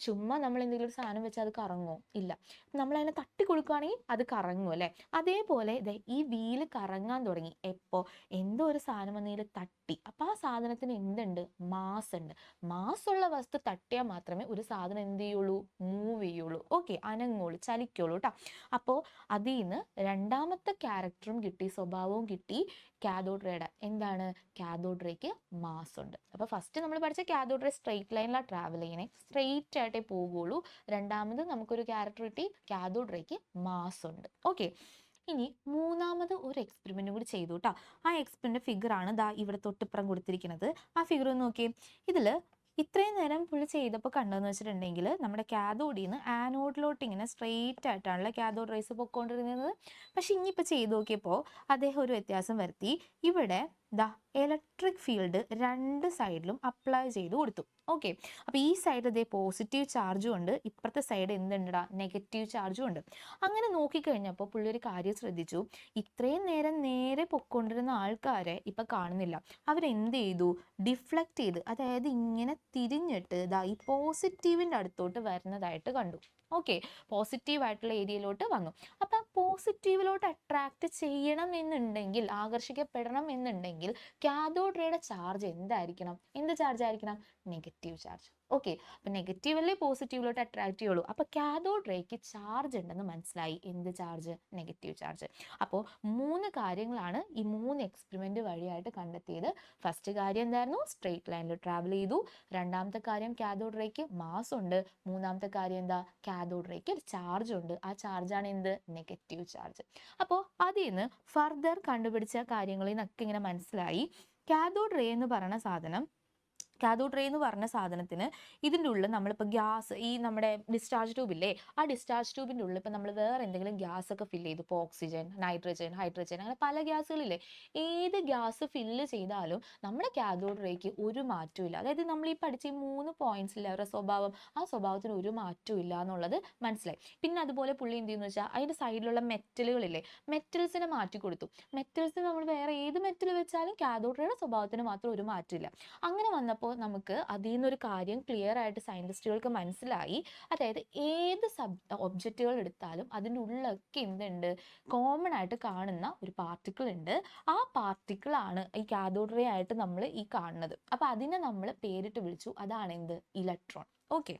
ചുമ്മാ നമ്മൾ എന്തെങ്കിലും ഒരു സാധനം വെച്ചാൽ അത് കറങ്ങുമോ? ഇല്ല. നമ്മൾ അതിനെ തട്ടി കൊടുക്കുകയാണെങ്കിൽ അത് കറങ്ങും അല്ലേ? അതേപോലെ ഈ വീല് കറങ്ങാൻ തുടങ്ങി. എപ്പോൾ എന്തോ ഒരു സാധനം വന്നതിൽ തട്ടി, അപ്പോൾ ആ സാധനത്തിന് എന്തുണ്ട്, മാസ് ഉണ്ട്. മാസ്സുള്ള വസ്തു തട്ടിയാൽ മാത്രമേ ഒരു സാധനം എന്ത് ചെയ്യുള്ളൂ, മൂവ് ചെയ്യുള്ളൂ. ഓക്കെ, അനങ്ങുള്ളൂ, ചലിക്കുള്ളൂ കേട്ടോ. അപ്പോൾ അതിൽ നിന്ന് രണ്ടാമത്തെ ക്യാരക്ടറും കിട്ടി, സ്വഭാവവും കിട്ടി. കാഥോഡ് റേയുടെ എന്താണ്, കാഥോഡ് റേക്ക് മാസ് ഉണ്ട്. അപ്പോൾ ഫസ്റ്റ് നമ്മൾ പഠിച്ച കാഥോഡ് റേ സ്ട്രെയിറ്റ് ലൈനിലാണ് ട്രാവൽ ചെയ്യണേ, സ്ട്രെയിറ്റ് ആയിട്ടേ പോകുള്ളൂ. രണ്ടാമത് നമുക്കൊരു ക്യാരക്ടർ കിട്ടി, കാഥോഡ് റേക്ക് മാസ് ഉണ്ട്. ഓക്കെ, ഇനി മൂന്നാമത് ഒരു എക്സ്പെരിമെൻറ്റും കൂടി ചെയ്തു കേട്ടോ. ആ എക്സ്പെരിമെൻ്റ് ഫിഗറാണ് ഇവിടെ തൊട്ടിപ്പുറം കൊടുത്തിരിക്കുന്നത്. ആ ഫിഗർ ഒന്ന് നോക്കിയേ. ഇതിൽ ഇത്രയും നേരം പുള്ളി ചെയ്തപ്പോൾ കണ്ടതെന്ന് വെച്ചിട്ടുണ്ടെങ്കിൽ നമ്മുടെ കാഥോഡിൽ നിന്ന് ആനോഡിലോട്ട് ഇങ്ങനെ സ്ട്രെയിറ്റ് ആയിട്ടാണല്ലോ കാഥോഡ് റേസ് പൊയ്ക്കൊണ്ടിരുന്നത്. പക്ഷെ ഇനിയിപ്പോൾ ചെയ്ത് നോക്കിയപ്പോൾ അദ്ദേഹം ഒരു വ്യത്യാസം വരുത്തി. ഇവിടെ ദാ ഇലക്ട്രിക് ഫീൽഡ് രണ്ട് സൈഡിലും അപ്ലൈ ചെയ്ത് കൊടുത്തു. ഓക്കെ, അപ്പോൾ ഈ സൈഡ് ഇതേ പോസിറ്റീവ് ചാർജും ഉണ്ട്, ഇപ്പുറത്തെ സൈഡ് എന്തുണ്ടാ നെഗറ്റീവ് ചാർജും ഉണ്ട്. അങ്ങനെ നോക്കിക്കഴിഞ്ഞപ്പോൾ പുള്ളി ഒരു കാര്യം ശ്രദ്ധിച്ചു. ഇത്രയും നേരം നേരെ പൊക്കൊണ്ടിരുന്ന ആൾക്കാരെ ഇപ്പം കാണുന്നില്ല. അവരെന്ത് ചെയ്തു? ഡിഫ്ലക്റ്റ് ചെയ്ത്, അതായത് ഇങ്ങനെ തിരിഞ്ഞിട്ട് ഇതാ ഈ പോസിറ്റീവിൻ്റെ അടുത്തോട്ട് വരുന്നതായിട്ട് കണ്ടു. ഓക്കെ, പോസിറ്റീവായിട്ടുള്ള ഏരിയയിലോട്ട് വന്നു. അപ്പം പോസിറ്റീവിലോട്ട് അട്രാക്ട് ചെയ്യണം എന്നുണ്ടെങ്കിൽ, ആകർഷിക്കപ്പെടണം എന്നുണ്ടെങ്കിൽ കാഥോഡ് റേയുടെ ചാർജ് എന്തായിരിക്കണം? എന്ത് ചാർജ് ആയിരിക്കണം? Negative charge. ഓക്കെ, അപ്പം നെഗറ്റീവല്ലേ പോസിറ്റീവിലോട്ട് അട്രാക്ട് ചെയ്യുള്ളൂ. അപ്പോൾ കാഥോഡ് റേക്ക് ചാർജ് ഉണ്ടെന്ന് മനസ്സിലായി. എന്ത് ചാർജ്? Negative charge. അപ്പോൾ 3 കാര്യങ്ങളാണ് ഈ 3 എക്സ്പെരിമെൻ്റ് വഴിയായിട്ട് കണ്ടെത്തിയത്. ഫസ്റ്റ് കാര്യം എന്തായിരുന്നു? സ്ട്രെയിറ്റ് ലൈനിൽ ട്രാവൽ ചെയ്തു. രണ്ടാമത്തെ കാര്യം കാഥോഡ് റേക്ക് മാസ് ഉണ്ട്. മൂന്നാമത്തെ കാര്യം എന്താ? കാഥോഡ് റേക്ക് ഒരു ചാർജ് ഉണ്ട്. ആ ചാർജാണ് എന്ത്? Negative charge. അപ്പോൾ അതിൽ നിന്ന് ഫർദർ കണ്ടുപിടിച്ച കാര്യങ്ങളിൽ നിന്നൊക്കെ ഇങ്ങനെ മനസ്സിലായി കാഥോഡ് റേ എന്ന് പറയുന്ന സാധനത്തിന് ഇതിൻ്റെ ഉള്ളിൽ നമ്മളിപ്പോൾ ഗ്യാസ്, ഈ നമ്മുടെ ഡിസ്ചാർജ് ട്യൂബില്ലേ, ആ ഡിസ്ചാർജ് ട്യൂബിൻ്റെ ഉള്ളിൽ ഇപ്പോൾ നമ്മൾ വേറെ എന്തെങ്കിലും ഗ്യാസ് ഒക്കെ ഫില്ല് ചെയ്തു, ഇപ്പോൾ ഓക്സിജൻ, നൈട്രജൻ, ഹൈഡ്രജൻ, അങ്ങനെ പല ഗ്യാസുകളില്ലേ, ഏത് ഗ്യാസ് ഫില്ല് ചെയ്താലും നമ്മുടെ കാഥോഡ് റേക്ക് ഒരു മാറ്റവും ഇല്ല. അതായത് നമ്മൾ ഈ പഠിച്ച ഈ 3 പോയിന്റ്സിലെ അവരുടെ സ്വഭാവം, ആ സ്വഭാവത്തിന് ഒരു മാറ്റവും ഇല്ല എന്നുള്ളത് മനസ്സിലായി. പിന്നെ അതുപോലെ പുള്ളി എന്ത് ചെയ്യുന്നു വെച്ചാൽ അതിൻ്റെ സൈഡിലുള്ള മെറ്റലുകളില്ലേ, മെറ്റൽസിനെ മാറ്റി കൊടുത്തു. മെറ്റൽസ് നമ്മൾ വേറെ ഏത് മെറ്റൽ വെച്ചാലും കാഥോഡ് റേയുടെ സ്വഭാവത്തിന് മാത്രം ഒരു മാറ്റമില്ല. അങ്ങനെ വന്നപ്പോൾ നമുക്ക് അതിൽ നിന്നൊരു കാര്യം ക്ലിയർ ആയിട്ട് സയൻറ്റിസ്റ്റുകൾക്ക് മനസ്സിലായി. അതായത് ഏത് ഒബ്ജക്റ്റുകൾ എടുത്താലും അതിൻ്റെ ഉള്ളിലൊക്കെ എന്തുണ്ട്? കോമൺ ആയിട്ട് കാണുന്ന ഒരു പാർട്ടിക്കിൾ ഉണ്ട്. ആ പാർട്ടിക്കിളാണ് ഈ കാഥോഡ് റേ ആയിട്ട് നമ്മൾ ഈ കാണുന്നത്. അപ്പോൾ അതിനെ നമ്മൾ പേരിട്ട് വിളിച്ചു. അതാണ് എന്ത്? ഇലക്ട്രോൺ. ഓക്കെ,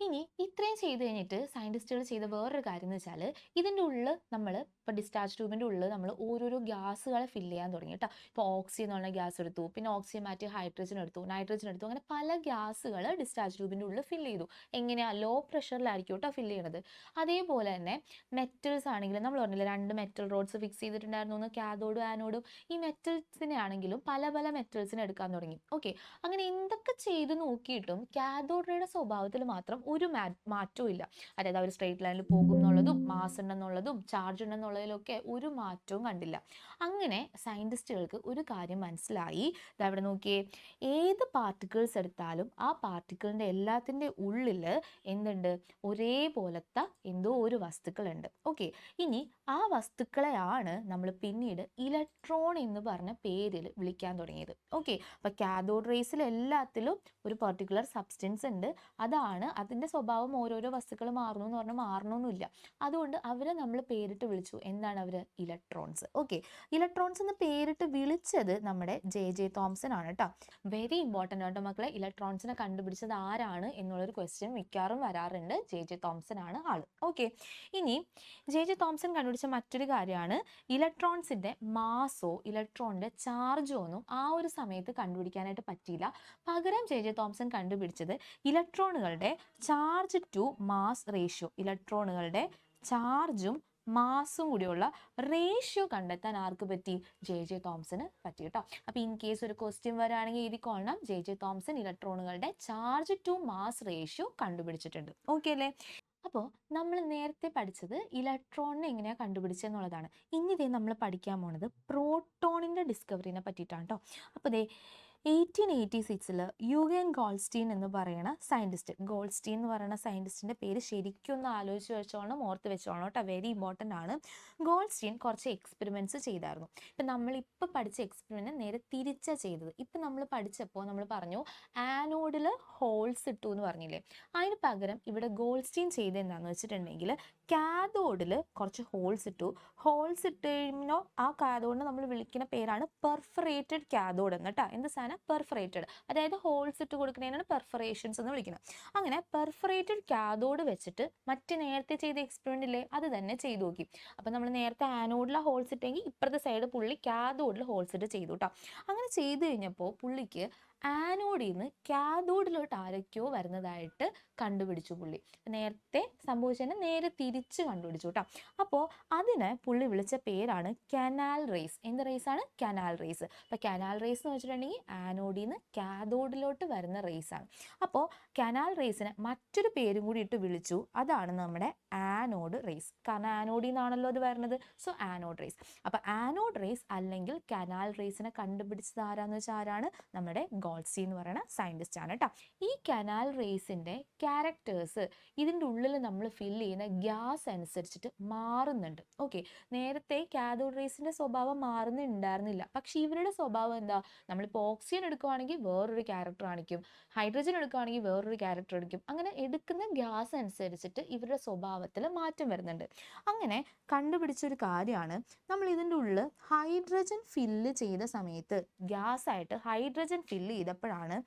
ഇനി ഇത്രയും ചെയ്ത് കഴിഞ്ഞിട്ട് സയൻറ്റിസ്റ്റുകൾ ചെയ്ത വേറൊരു കാര്യം എന്ന് വെച്ചാൽ, ഇതിൻ്റെ ഉള്ളിൽ നമ്മൾ ഇപ്പോൾ ഡിസ്ചാർജ് ട്യൂബിൻ്റെ ഉള്ളിൽ നമ്മൾ ഓരോരോ ഗ്യാസുകളെ ഫില്ല് ചെയ്യാൻ തുടങ്ങി കേട്ടോ. ഇപ്പോൾ ഓക്സിജൻ എന്നുള്ള ഗ്യാസ് എടുത്തു, പിന്നെ ഓക്സിജൻ മാറ്റി ഹൈഡ്രജൻ എടുത്തു, നൈട്രജൻ എടുത്തു, അങ്ങനെ പല ഗ്യാസുകൾ ഡിസ്ചാർജ് ട്യൂബിൻ്റെ ഉള്ളിൽ ഫില്ല് ചെയ്തു. എങ്ങനെയാണ്? ലോ പ്രഷറിലായിരിക്കും കേട്ടോ ഫില്ല് ചെയ്യണത്. അതേപോലെ തന്നെ മെറ്റൽസ് ആണെങ്കിലും നമ്മൾ പറഞ്ഞില്ല 2 മെറ്റൽ റോഡ്സ് ഫിക്സ് ചെയ്തിട്ടുണ്ടായിരുന്നു എന്ന്, കാഥോഡും ആനോഡും. ഈ മെറ്റൽസിനെ ആണെങ്കിലും പല പല മെറ്റൽസിനെ എടുക്കാൻ തുടങ്ങി. ഓക്കെ, അങ്ങനെ എന്തൊക്കെ ചെയ്ത് നോക്കിയിട്ടും കാഥോഡ് റേയുടെ സ്വഭാവത്തിൽ മാത്രം ഒരു മാറ്റവും ഇല്ല. അതായത് അവർ സ്ട്രെയിറ്റ് ലൈനിൽ പോകും എന്നുള്ളതും മാസ് ഉണ്ടെന്നുള്ളതും ചാർജ് ഉണ്ടെന്നുള്ളതിലൊക്കെ ഒരു മാറ്റവും കണ്ടില്ല. അങ്ങനെ സയൻറ്റിസ്റ്റുകൾക്ക് ഒരു കാര്യം മനസ്സിലായി. ഇതവിടെ നോക്കിയേ, ഏത് പാർട്ടിക്കിൾസ് എടുത്താലും ആ പാർട്ടിക്കിളിൻ്റെ എല്ലാത്തിൻ്റെ ഉള്ളിൽ എന്തുണ്ട്? ഒരേപോലത്തെ എന്തോ ഒരു വസ്തുക്കളുണ്ട്. ഓക്കെ, ഇനി ആ വസ്തുക്കളെയാണ് നമ്മൾ പിന്നീട് ഇലക്ട്രോൺ എന്ന് പറഞ്ഞ പേരിൽ വിളിക്കാൻ തുടങ്ങിയത്. ഓക്കെ, അപ്പോൾ കാഥോഡ് റേസിൽ എല്ലാത്തിലും ഒരു പർട്ടിക്കുലർ സബ്സ്റ്റൻസ് ഉണ്ട്. അതാണ് അതിൻ്റെ സ്വഭാവം. ഓരോരോ വസ്തുക്കൾ മാറണം എന്ന് പറഞ്ഞാൽ മാറണമെന്നില്ല. അതുകൊണ്ട് അവരെ നമ്മൾ പേരിട്ട് വിളിച്ചു. എന്താണ് അവർ? ഇലക്ട്രോൺസ്. ഓക്കെ, ഇലക്ട്രോൺസ് എന്ന് പേരിട്ട് വിളിച്ചത് നമ്മുടെ ജെ തോംസൺ ആണ് കേട്ടോ. വെരി ഇമ്പോർട്ടൻ്റ് ആട്ടോ മക്കളെ. ഇലക്ട്രോൺസിനെ കണ്ടുപിടിച്ചത് ആരാണ് എന്നുള്ളൊരു ക്വസ്റ്റ്യൻ മിക്കവാറും വരാറുണ്ട്. ജെ തോംസൺ ആണ് ആള്. ഓക്കെ, ഇനി ജെ തോംസൺ കണ്ടുപിടിച്ച മറ്റൊരു കാര്യമാണ് ഇലക്ട്രോൺസിൻ്റെ മാസോ ഇലക്ട്രോണിൻ്റെ ചാർജോ ഒന്നും ആ ഒരു സമയത്ത് കണ്ടുപിടിക്കാനായിട്ട് പറ്റിയില്ല. പകരം ജെ തോംസൺ കണ്ടുപിടിച്ചത് ഇലക്ട്രോണുകളുടെ ചാർജ് ടു മാസ് റേഷ്യോ, ഇലക്ട്രോണുകളുടെ ചാർജും മാസും കൂടിയുള്ള റേഷ്യോ കണ്ടെത്താൻ ആർക്ക് പറ്റി? ജെ തോംസന് പറ്റി കേട്ടോ. അപ്പോൾ ഇൻ കേസ് ഒരു ക്വസ്റ്റ്യൻ വരാണെങ്കിൽ എഴുതിക്കൊള്ളണം, ജെ തോംസൺ ഇലക്ട്രോണുകളുടെ ചാർജ് ടു മാസ് റേഷ്യോ കണ്ടുപിടിച്ചിട്ടുണ്ട്. ഓക്കെ അല്ലേ? അപ്പോൾ നമ്മൾ നേരത്തെ പഠിച്ചത് ഇലക്ട്രോണിനെ എങ്ങനെയാണ് കണ്ടുപിടിച്ചെന്നുള്ളതാണ്. ഇനി ഇതേ നമ്മൾ പഠിക്കാൻ പോണത് പ്രോട്ടോണിൻ്റെ ഡിസ്കവറിനെ പറ്റിയിട്ടാണ് കേട്ടോ. അപ്പോൾ ഇതേ 1886 യുഗൻ ഗോൾസ്റ്റീൻ എന്ന് പറയുന്ന സയൻറ്റിസ്റ്റ്, ഗോൾസ്റ്റീൻ എന്ന് പറയുന്ന സയൻറ്റിസ്റ്റിൻ്റെ പേര് ശരിക്കും ഒന്ന് ആലോചിച്ച് വെച്ചോളണം, ഓർത്ത് വെച്ചോളണം കേട്ടോ. വെരി ഇമ്പോർട്ടൻ്റ് ആണ്. ഗോൾസ്റ്റീൻ കുറച്ച് എക്സ്പെരിമെൻറ്റ്സ് ചെയ്തായിരുന്നു. ഇപ്പം നമ്മളിപ്പോൾ പഠിച്ച എക്സ്പെരിമെൻറ്റ് നേരെ തിരിച്ചാണ് ചെയ്തത്. ഇപ്പം നമ്മൾ പഠിച്ചപ്പോൾ നമ്മൾ പറഞ്ഞു ആനോഡിൽ ഹോൾസ് ഇട്ടു എന്ന് പറഞ്ഞില്ലേ, അതിന് പകരം ഇവിടെ ഗോൾസ്റ്റീൻ ചെയ്ത് എന്താണെന്ന് വെച്ചിട്ടുണ്ടെങ്കിൽ കാഥോഡിൽ കുറച്ച് ഹോൾസ് ഇട്ടു. ഹോൾസ് ഇട്ട് കഴിയുമ്പോൾ ആ കാഥോഡിനെ നമ്മൾ വിളിക്കുന്ന പേരാണ് പെർഫറേറ്റഡ് കാഥോഡ് എന്ന് കേട്ടോ. എന്ത് സാധനം? പെർഫറേറ്റഡ്. അതായത് ഹോൾസ് ഇട്ട് കൊടുക്കുന്നതിനാണ് പെർഫറേഷൻസ് എന്ന് വിളിക്കുന്നത്. അങ്ങനെ പെർഫറേറ്റഡ് കാഥോഡ് വെച്ചിട്ട് മറ്റ് നേരത്തെ ചെയ്ത എക്സ്പെരിമെൻ്റ് ഇല്ലേ, അത് തന്നെ ചെയ്തു നോക്കി. അപ്പം നമ്മൾ നേരത്തെ ആനോഡിൽ ഹോൾസ് ഇട്ടെങ്കിൽ ഇപ്പുറത്തെ സൈഡ് പുള്ളി കാഥോഡിൽ ഹോൾസ് ഇട്ട് ചെയ്തു കേട്ടോ. അങ്ങനെ ചെയ്ത് കഴിഞ്ഞപ്പോൾ പുള്ളിക്ക് ആനോഡിൽ നിന്ന് കാഥോഡിലോട്ട് ആരൊക്കെയോ വരുന്നതായിട്ട് കണ്ടുപിടിച്ചു പുള്ളി. നേരത്തെ സംഭവിച്ചതിന് നേരെ തിരിച്ച് തിരിച്ച് കണ്ടുപിടിച്ചു കേട്ടോ. അപ്പോൾ അതിനെ പുള്ളി വിളിച്ച പേരാണ് കനാൽ റേസ്. എന്ത് റേസാണ്? Canal rays. അപ്പോൾ കനാൽ റേസ് എന്ന് വെച്ചിട്ടുണ്ടെങ്കിൽ ആനോഡിൽ നിന്ന് കാഥോഡിലോട്ട് വരുന്ന റേസാണ്. അപ്പോൾ കനാൽ റേസിനെ മറ്റൊരു പേരും കൂടി ഇട്ട് വിളിച്ചു, അതാണ് നമ്മുടെ ആനോഡ് റേസ്. കാരണം ആനോഡിൽ നിന്നാണല്ലോ അത് വരുന്നത്. So anode rays. അപ്പോൾ ആനോഡ് റേസ് അല്ലെങ്കിൽ കനാൽ റേസിനെ കണ്ടുപിടിച്ചത് ആരാന്ന് വെച്ചാൽ ആരാണ്? നമ്മുടെ ഗോൾസ്റ്റി എന്ന് പറയുന്ന സയൻറ്റിസ്റ്റ് ആണ് കേട്ടോ. ഈ കനാൽ റേസിൻ്റെ ക്യാരക്ടേഴ്സ് ഇതിൻ്റെ ഉള്ളിൽ നമ്മൾ ഫില്ല് ചെയ്യുന്ന ഗ്യാസ് അനുസരിച്ചിട്ട് മാറുന്നുണ്ട്. ഓക്കെ, നേരത്തെ കാഥോഡ് റേസിൻ്റെ സ്വഭാവം മാറുന്നുണ്ടായിരുന്നില്ല. പക്ഷേ ഇവരുടെ സ്വഭാവം എന്താ? നമ്മളിപ്പോൾ ഓക്സിജൻ എടുക്കുകയാണെങ്കിൽ വേറൊരു ക്യാരക്ടർ കാണിക്കും, ഹൈഡ്രജൻ എടുക്കുകയാണെങ്കിൽ വേറൊരു ക്യാരക്ടർ എടുക്കും. അങ്ങനെ എടുക്കുന്ന ഗ്യാസ് അനുസരിച്ചിട്ട് ഇവരുടെ സ്വഭാവത്തിൽ മാറ്റം വരുന്നുണ്ട്. അങ്ങനെ കണ്ടുപിടിച്ചൊരു കാര്യമാണ്, നമ്മൾ ഇതിൻ്റെ ഉള്ളിൽ ഹൈഡ്രജൻ ഫില്ല് ചെയ്ത സമയത്ത് ഗ്യാസായിട്ട് ഹൈഡ്രജൻ ഫില്ല് ചെയ്തപ്പോഴാണ്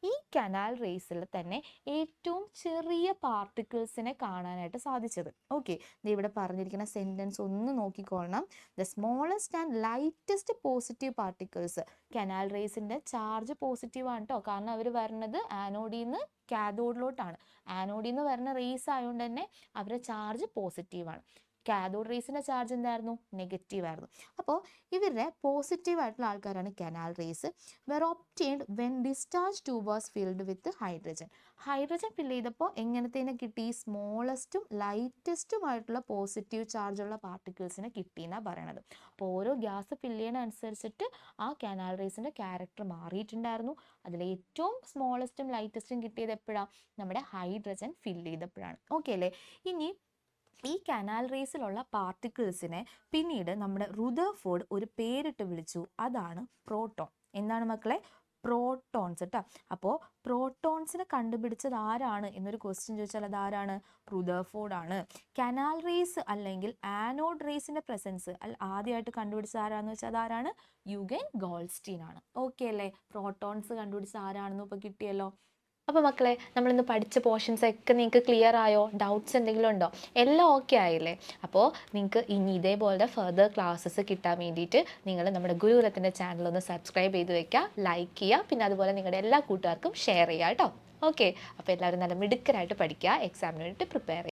ഈ കനാൽ റേസിൽ തന്നെ ഏറ്റവും ചെറിയ പാർട്ടിക്കിൾസിനെ കാണാനായിട്ട് സാധിച്ചത്. ഓക്കെ, ഇവിടെ പറഞ്ഞിരിക്കുന്ന സെൻറ്റൻസ് ഒന്ന് നോക്കിക്കൊള്ളണം. The smallest and lightest positive particles. Canal റേസിൻ്റെ ചാർജ് പോസിറ്റീവ് ആണ് കേട്ടോ. കാരണം അവർ വരുന്നത് ആനോഡിൽ നിന്ന് കാഥോഡിലോട്ടാണ്. ആനോഡിൽ നിന്ന് വരുന്ന റേസ് ആയതുകൊണ്ട് തന്നെ അവരുടെ ചാർജ് പോസിറ്റീവാണ്. കാഥോഡ് റേസിൻ്റെ ചാർജ് എന്തായിരുന്നു? നെഗറ്റീവ് ആയിരുന്നു. അപ്പോൾ ഇവരുടെ പോസിറ്റീവ് ആയിട്ടുള്ള ആൾക്കാരാണ് canal rays. Were obtained when discharge tube was filled with hydrogen. Hydrogen fill ചെയ്തപ്പോൾ എങ്ങനത്തേനെ കിട്ടി? സ്മോളസ്റ്റും ലൈറ്റസ്റ്റും ആയിട്ടുള്ള പോസിറ്റീവ് ചാർജുള്ള പാർട്ടിക്കിൾസിനെ കിട്ടിയെന്നാണ് പറയണത്. അപ്പോൾ ഓരോ ഗ്യാസ് ഫില്ല് ചെയ്യുന്ന അനുസരിച്ചിട്ട് ആ കനാൽ റേസിൻ്റെ ക്യാരക്ടർ മാറിയിട്ടുണ്ടായിരുന്നു. അതിൽ ഏറ്റവും സ്മോളസ്റ്റും ലൈറ്റസ്റ്റും കിട്ടിയത് എപ്പോഴാണ്? നമ്മുടെ ഹൈഡ്രജൻ ഫില്ല് ചെയ്തപ്പോഴാണ്. ഓക്കെ അല്ലേ? ഇനി ഈ കനാൽ റേസിലുള്ള പാർട്ടിക്കിൾസിനെ പിന്നീട് നമ്മുടെ റുദർഫോർഡ് ഒരു പേരിട്ട് വിളിച്ചു, അതാണ് പ്രോട്ടോൺ. എന്താണ് മക്കളെ? പ്രോട്ടോൺസ് കേട്ടോ. അപ്പോൾ പ്രോട്ടോൺസിനെ കണ്ടുപിടിച്ചത് ആരാണ് എന്നൊരു ക്വസ്റ്റ്യൻ ചോദിച്ചാൽ അതാരാണ്? റുദർഫോർഡ് ആണ്. കനാൽ റേസ് അല്ലെങ്കിൽ ആനോഡ് റേസിൻ്റെ പ്രസൻസ് ആദ്യമായിട്ട് കണ്ടുപിടിച്ചത് ആരാണെന്ന് വെച്ചാൽ അതാരാണ്? യുഗൻ ഗോൾസ്റ്റീൻ ആണ്. ഓക്കെ അല്ലേ? പ്രോട്ടോൺസ് കണ്ടുപിടിച്ചത് ആരാണെന്ന് ഇപ്പോൾ കിട്ടിയല്ലോ. അപ്പോൾ മക്കളെ, നമ്മളിന്ന് പഠിച്ച പോർഷൻസ് ഒക്കെ നിങ്ങൾക്ക് ക്ലിയർ ആയോ? ഡൗട്ട്സ് എന്തെങ്കിലും ഉണ്ടോ? എല്ലാം ഓക്കെ ആയില്ലേ? അപ്പോൾ നിങ്ങൾക്ക് ഇനി ഇതേപോലത്തെ ഫർദർ ക്ലാസ്സസ് കിട്ടാൻ വേണ്ടിയിട്ട് നിങ്ങൾ നമ്മുടെ ഗുരുകുലത്തിൻ്റെ ചാനൽ ഒന്ന് സബ്സ്ക്രൈബ് ചെയ്ത് വെക്കുക, ലൈക്ക് ചെയ്യുക, പിന്നെ അതുപോലെ നിങ്ങളുടെ എല്ലാ കൂട്ടുകാർക്കും ഷെയർ ചെയ്യുക കേട്ടോ. ഓക്കെ, അപ്പോൾ എല്ലാവരും നല്ല മിടുക്കരായിട്ട് പഠിക്കുക, എക്സാമിന് വേണ്ടിയിട്ട് പ്രിപ്പയർ ചെയ്യുക.